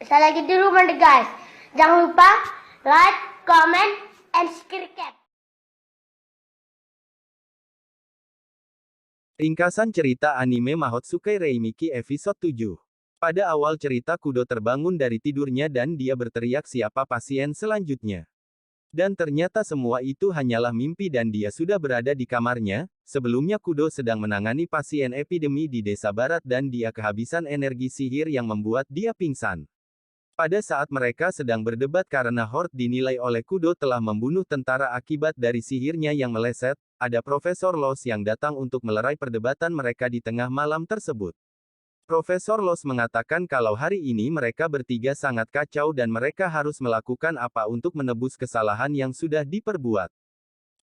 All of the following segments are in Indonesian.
Kita lagi di rumah nih guys. Jangan lupa like, comment, and subscribe. Ringkasan cerita anime Mahotsukai Reimiki episode 7. Pada awal cerita Kudo terbangun dari tidurnya dan dia berteriak siapa pasien selanjutnya. Dan ternyata semua itu hanyalah mimpi dan dia sudah berada di kamarnya. Sebelumnya Kudo sedang menangani pasien epidemi di desa barat dan dia kehabisan energi sihir yang membuat dia pingsan. Pada saat mereka sedang berdebat karena Horde dinilai oleh Kudo telah membunuh tentara akibat dari sihirnya yang meleset, ada Profesor Los yang datang untuk melerai perdebatan mereka di tengah malam tersebut. Profesor Los mengatakan kalau hari ini mereka bertiga sangat kacau dan mereka harus melakukan apa untuk menebus kesalahan yang sudah diperbuat.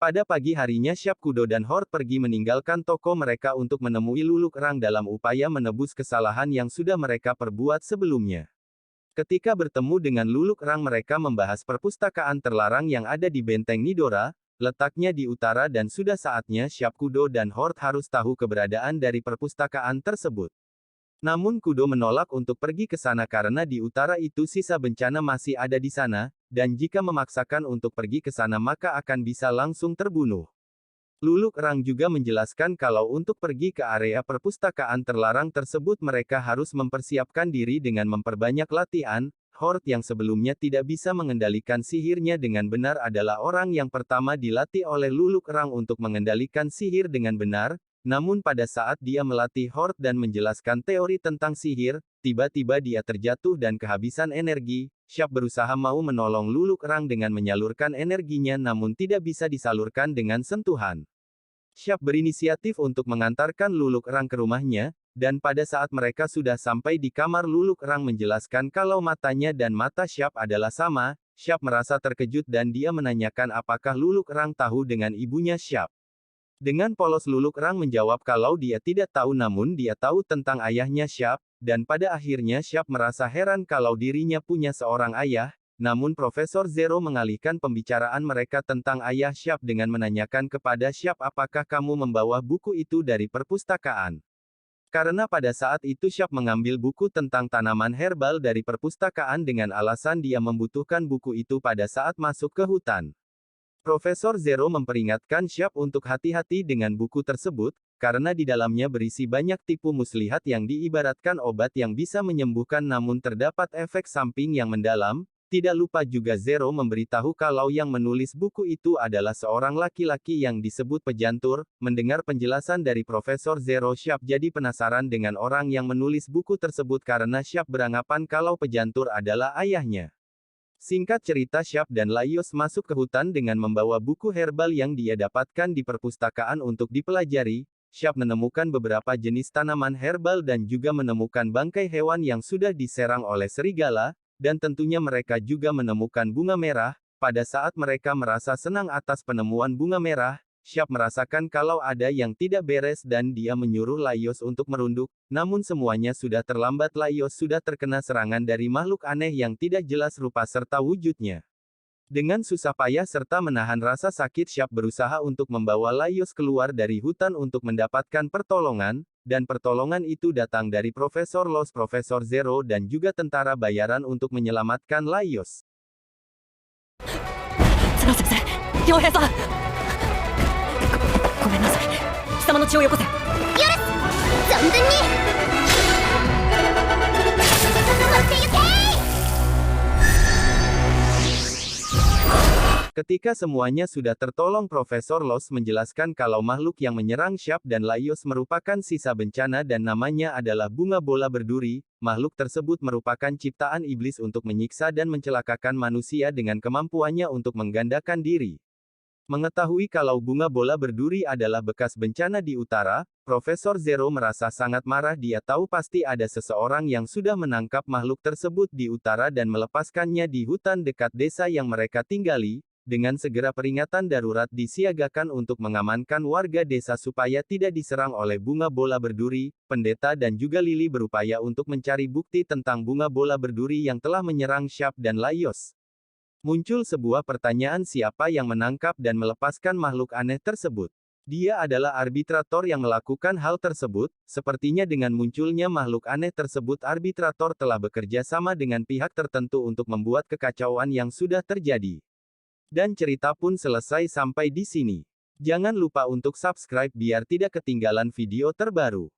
Pada pagi harinya Shap Kudo dan Horde pergi meninggalkan toko mereka untuk menemui Luluk Rang dalam upaya menebus kesalahan yang sudah mereka perbuat sebelumnya. Ketika bertemu dengan Luluk Rang mereka membahas perpustakaan terlarang yang ada di Benteng Nidora, letaknya di utara dan sudah saatnya Shap Kudo dan Horde harus tahu keberadaan dari perpustakaan tersebut. Namun Kudo menolak untuk pergi ke sana karena di utara itu sisa bencana masih ada di sana, dan jika memaksakan untuk pergi ke sana maka akan bisa langsung terbunuh. Luluk Rang juga menjelaskan kalau untuk pergi ke area perpustakaan terlarang tersebut mereka harus mempersiapkan diri dengan memperbanyak latihan. Horde yang sebelumnya tidak bisa mengendalikan sihirnya dengan benar adalah orang yang pertama dilatih oleh Luluk Rang untuk mengendalikan sihir dengan benar, namun pada saat dia melatih Horde dan menjelaskan teori tentang sihir, tiba-tiba dia terjatuh dan kehabisan energi. Shap berusaha mau menolong Luluk Rang dengan menyalurkan energinya namun tidak bisa disalurkan dengan sentuhan. Shap berinisiatif untuk mengantarkan Luluk Rang ke rumahnya, dan pada saat mereka sudah sampai di kamar Luluk Rang menjelaskan kalau matanya dan mata Shap adalah sama, Shap merasa terkejut dan dia menanyakan apakah Luluk Rang tahu dengan ibunya Shap. Dengan polos Luluk Rang menjawab kalau dia tidak tahu namun dia tahu tentang ayahnya Shap, dan pada akhirnya Shap merasa heran kalau dirinya punya seorang ayah. Namun Profesor Zero mengalihkan pembicaraan mereka tentang ayah Shap dengan menanyakan kepada Shap apakah kamu membawa buku itu dari perpustakaan. Karena pada saat itu Shap mengambil buku tentang tanaman herbal dari perpustakaan dengan alasan dia membutuhkan buku itu pada saat masuk ke hutan. Profesor Zero memperingatkan Shap untuk hati-hati dengan buku tersebut, karena di dalamnya berisi banyak tipu muslihat yang diibaratkan obat yang bisa menyembuhkan namun terdapat efek samping yang mendalam. Tidak lupa juga Zero memberitahu kalau yang menulis buku itu adalah seorang laki-laki yang disebut pejantur. Mendengar penjelasan dari Profesor Zero Shap jadi penasaran dengan orang yang menulis buku tersebut karena Shap beranggapan kalau pejantur adalah ayahnya. Singkat cerita Shap dan Laios masuk ke hutan dengan membawa buku herbal yang dia dapatkan di perpustakaan untuk dipelajari. Shap menemukan beberapa jenis tanaman herbal dan juga menemukan bangkai hewan yang sudah diserang oleh serigala. Dan tentunya mereka juga menemukan bunga merah. Pada saat mereka merasa senang atas penemuan bunga merah, Shap merasakan kalau ada yang tidak beres dan dia menyuruh Laios untuk merunduk, namun semuanya sudah terlambat. Laios sudah terkena serangan dari makhluk aneh yang tidak jelas rupa serta wujudnya. Dengan susah payah serta menahan rasa sakit Shap berusaha untuk membawa Laios keluar dari hutan untuk mendapatkan pertolongan, dan pertolongan itu datang dari Profesor Los, Profesor Zero dan juga tentara bayaran untuk menyelamatkan Laios. 綱崎さん、傭兵さん、ごめんなさい。貴様の血をよこせ。存分に持って行け。 Ketika semuanya sudah tertolong Profesor Los menjelaskan kalau makhluk yang menyerang Shap dan Laios merupakan sisa bencana dan namanya adalah bunga bola berduri. Makhluk tersebut merupakan ciptaan iblis untuk menyiksa dan mencelakakan manusia dengan kemampuannya untuk menggandakan diri. Mengetahui kalau bunga bola berduri adalah bekas bencana di utara, Profesor Zero merasa sangat marah. Dia tahu pasti ada seseorang yang sudah menangkap makhluk tersebut di utara dan melepaskannya di hutan dekat desa yang mereka tinggali. Dengan segera peringatan darurat disiagakan untuk mengamankan warga desa supaya tidak diserang oleh bunga bola berduri. Pendeta dan juga Lily berupaya untuk mencari bukti tentang bunga bola berduri yang telah menyerang Shap dan Laios. Muncul sebuah pertanyaan siapa yang menangkap dan melepaskan makhluk aneh tersebut. Dia adalah arbitrator yang melakukan hal tersebut, sepertinya dengan munculnya makhluk aneh tersebut arbitrator telah bekerja sama dengan pihak tertentu untuk membuat kekacauan yang sudah terjadi. Dan cerita pun selesai sampai di sini. Jangan lupa untuk subscribe biar tidak ketinggalan video terbaru.